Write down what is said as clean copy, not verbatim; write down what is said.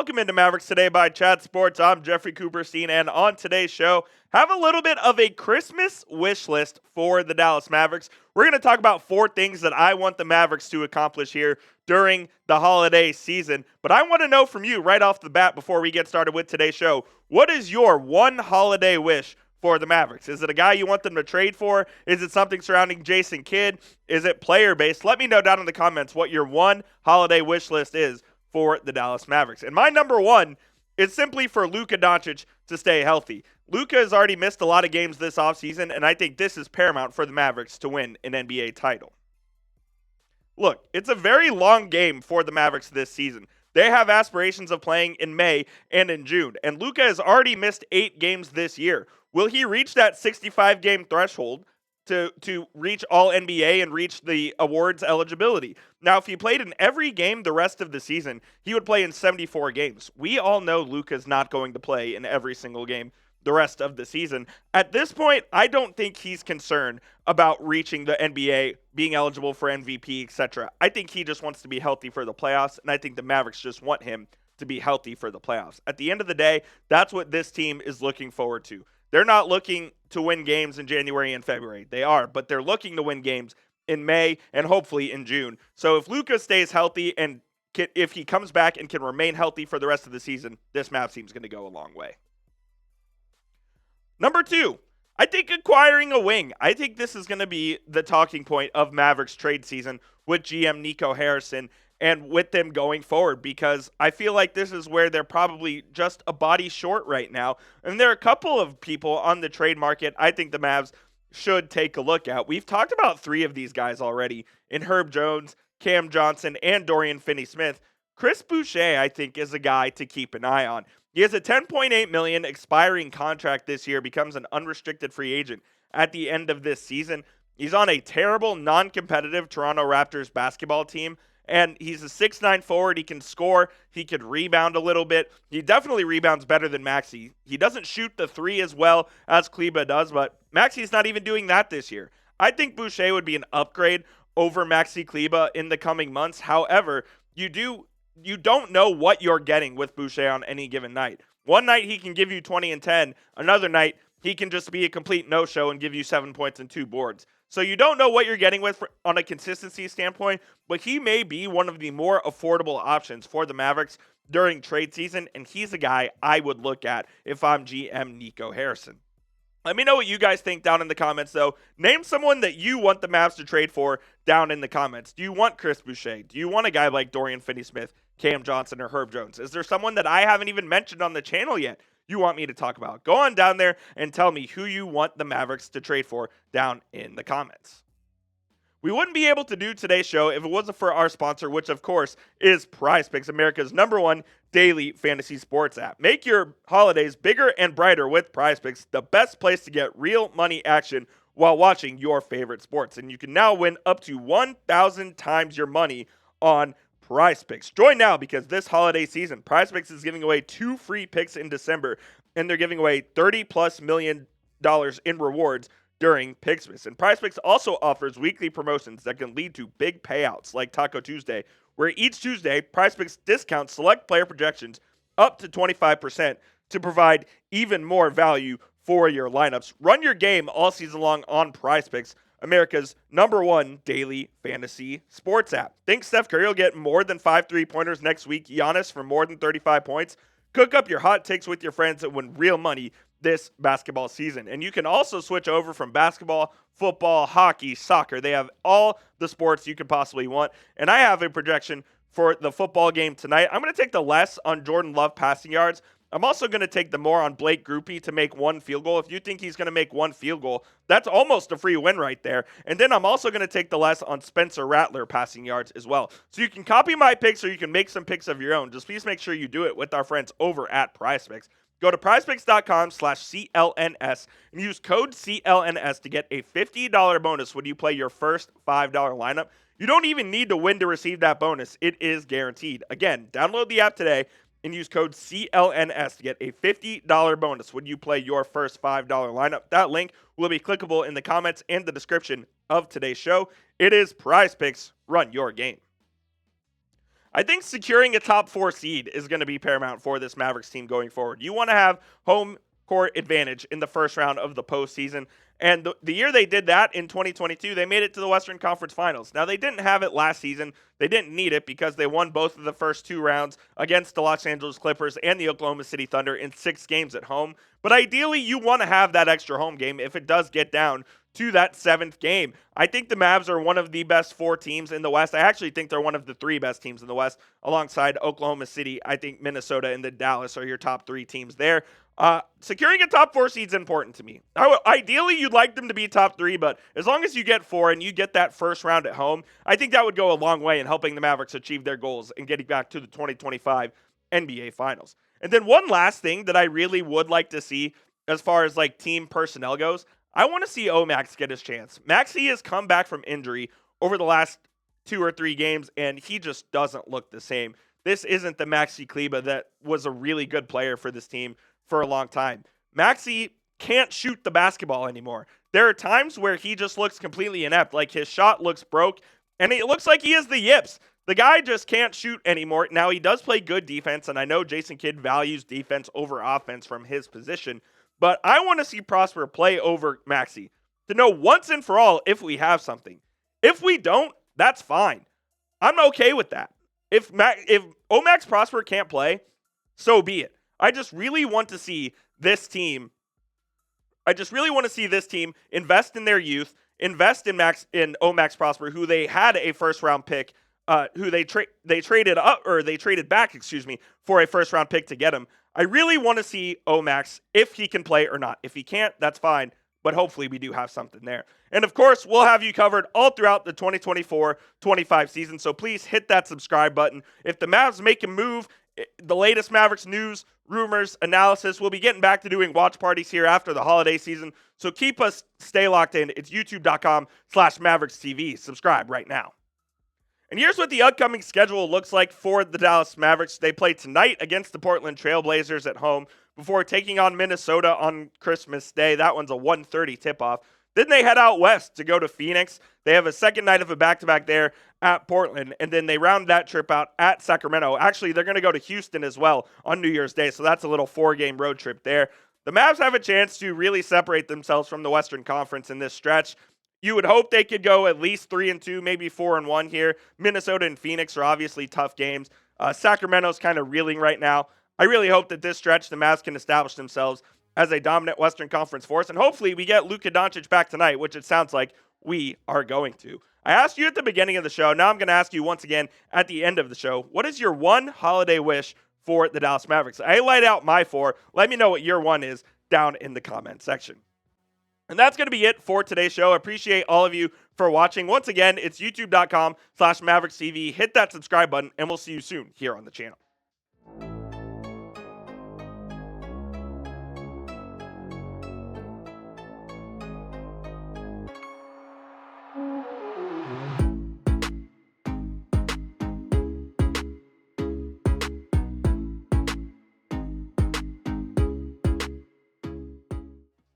Welcome into Mavericks Today by Chat Sports. I'm Jeffrey Cooperstein, and on today's show, have a little bit of a Christmas wish list for the Dallas Mavericks. We're going to talk about 4 things that I want the Mavericks to accomplish here during the holiday season. But I want to know from you right off the bat before we get started with today's show, what is your one holiday wish for the Mavericks? Is it a guy you want them to trade for? Is it something surrounding Jason Kidd? Is it player-based? Let me know down in the comments what your one holiday wish list is for the Dallas Mavericks. And my number one is simply for Luka Doncic to stay healthy. Luka has already missed a lot of games this offseason, and I think this is paramount for the Mavericks to win an NBA title. Look, it's a very long game for the Mavericks this season. They have aspirations of playing in May and in June, and Luka has already missed 8 games this year. Will he reach that 65-game threshold to reach all NBA and reach the awards eligibility? Now, if he played in every game the rest of the season, he would play in 74 games. We all know Luka's not going to play in every single game the rest of the season. At this point, I don't think he's concerned about reaching the NBA, being eligible for MVP, etc. I think he just wants to be healthy for the playoffs, and I think the Mavericks just want him to be healthy for the playoffs. At the end of the day, that's what this team is looking forward to. They're not looking to win games in January and February. They are, but they're looking to win games in May and hopefully in June. So if Luka stays healthy and if he comes back and can remain healthy for the rest of the season, this Mavs team is going to go a long way. Number 2, I think acquiring a wing. I think this is going to be the talking point of Mavericks trade season with GM Nico Harrison and with them going forward, because I feel like this is where they're probably just a body short right now. And there are a couple of people on the trade market I think the Mavs should take a look at. We've talked about 3 of these guys already in Herb Jones, Cam Johnson, and Dorian Finney-Smith. Chris Boucher, I think, is a guy to keep an eye on. He has a $10.8 million expiring contract this year, becomes an unrestricted free agent at the end of this season. He's on a terrible, non-competitive Toronto Raptors basketball team, and he's a 6'9" forward. He can score. He could rebound a little bit. He definitely rebounds better than Maxey. He doesn't shoot the 3 as well as Kleber does, but Maxey's not even doing that this year. I think Boucher would be an upgrade over Maxey Kleber in the coming months. However, you don't know what you're getting with Boucher on any given night. One night he can give you 20 and 10. Another night he can just be a complete no-show and give you 7 points and 2 boards. So you don't know what you're getting with on a consistency standpoint, but he may be one of the more affordable options for the Mavericks during trade season, and he's a guy I would look at if I'm GM Nico Harrison. Let me know what you guys think down in the comments, though. Name someone that you want the Mavs to trade for down in the comments. Do you want Chris Boucher? Do you want a guy like Dorian Finney-Smith, Cam Johnson, or Herb Jones? Is there someone that I haven't even mentioned on the channel yet you want me to talk about? Go on down there and tell me who you want the Mavericks to trade for down in the comments. We wouldn't be able to do today's show if it wasn't for our sponsor, which of course is PrizePicks, America's #1 daily fantasy sports app. Make your holidays bigger and brighter with PrizePicks, the best place to get real money action while watching your favorite sports. And you can now win up to 1,000 times your money on PrizePicks. Join now, because this holiday season, PrizePicks is giving away 2 free picks in December, and they're giving away $30+ million in rewards during Picksmas. And PrizePicks also offers weekly promotions that can lead to big payouts like Taco Tuesday, where each Tuesday, PrizePicks discounts select player projections up to 25% to provide even more value for your lineups. Run your game all season long on PrizePicks, America's #1 daily fantasy sports app. Think Steph Curry will get more than 5 3-pointers next week? Giannis for more than 35 points? Cook up your hot takes with your friends and win real money this basketball season. And you can also switch over from basketball, football, hockey, soccer. They have all the sports you could possibly want. And I have a projection for the football game tonight. I'm going to take the less on Jordan Love passing yards. I'm also going to take the more on Blake Grupe to make 1 field goal. If you think he's going to make 1 field goal, that's almost a free win right there. And then I'm also going to take the less on Spencer Rattler passing yards as well. So you can copy my picks or you can make some picks of your own. Just please make sure you do it with our friends over at PrizePicks. Go to prizepicks.com/CLNS and use code CLNS to get a $50 bonus when you play your first $5 lineup. You don't even need to win to receive that bonus. It is guaranteed. Again, download the app today and use code CLNS to get a $50 bonus when you play your first $5 lineup. That link will be clickable in the comments and the description of today's show. It is PrizePicks. Run your game. I think securing a top 4 seed is going to be paramount for this Mavericks team going forward. You want to have home court advantage in the first round of the postseason. And the year they did that in 2022, they made it to the Western Conference Finals. Now, they didn't have it last season. They didn't need it because they won both of the first 2 rounds against the Los Angeles Clippers and the Oklahoma City Thunder in 6 games at home. But ideally, you want to have that extra home game if it does get down to that 7th game. I think the Mavs are one of the best 4 teams in the West. I actually think they're one of the 3 best teams in the West alongside Oklahoma City. I think Minnesota and then Dallas are your top 3 teams there. Securing a top 4 seed is important to me. Ideally, you'd like them to be top 3, but as long as you get 4 and you get that first round at home, I think that would go a long way in helping the Mavericks achieve their goals and getting back to the 2025 NBA Finals. And then one last thing that I really would like to see as far as like team personnel goes, I want to see Max get his chance. Maxey has come back from injury over the last 2 or 3 games, and he just doesn't look the same. This isn't the Maxey Kleber that was a really good player for this team for a long time. Maxey can't shoot the basketball anymore. There are times where he just looks completely inept, like his shot looks broke, and it looks like he has the yips. The guy just can't shoot anymore. Now, he does play good defense, and I know Jason Kidd values defense over offense from his position, but I want to see Prosper play over Maxey to know once and for all if we have something. If we don't, that's fine. I'm okay with that. If Max Prosper can't play, so be it. I just really want to see this team. Invest in their youth, invest in Max Prosper, who they had a first round pick, who they traded back, for a first round pick to get him. I really want to see Max if he can play or not. If he can't, that's fine, but hopefully we do have something there. And of course, we'll have you covered all throughout the 2024-25 season, so please hit that subscribe button. If the Mavs make a move, the latest Mavericks news, rumors, analysis, we'll be getting back to doing watch parties here after the holiday season, so stay locked in. It's youtube.com/MavericksTV. Subscribe right now. And here's what the upcoming schedule looks like for the Dallas Mavericks. They play tonight against the Portland Trailblazers at home before taking on Minnesota on Christmas Day. That one's a 1:30 tip-off. Then they head out west to go to Phoenix. They have a second night of a back-to-back there at Portland, and then they round that trip out at Sacramento. Actually, they're going to go to Houston as well on New Year's Day, so that's a little 4-game road trip there. The Mavs have a chance to really separate themselves from the Western Conference in this stretch. You would hope they could go at least 3-2, maybe 4-1 here. Minnesota and Phoenix are obviously tough games. Sacramento's kind of reeling right now. I really hope that this stretch the Mavs can establish themselves as a dominant Western Conference force, and hopefully we get Luka Doncic back tonight, which it sounds like we are going to. I asked you at the beginning of the show. Now I'm going to ask you once again at the end of the show, what is your one holiday wish for the Dallas Mavericks? I laid out my 4. Let me know what your one is down in the comment section. And that's going to be it for today's show. I appreciate all of you for watching. Once again, it's youtube.com/MavericksTV. Hit that subscribe button, and we'll see you soon here on the channel.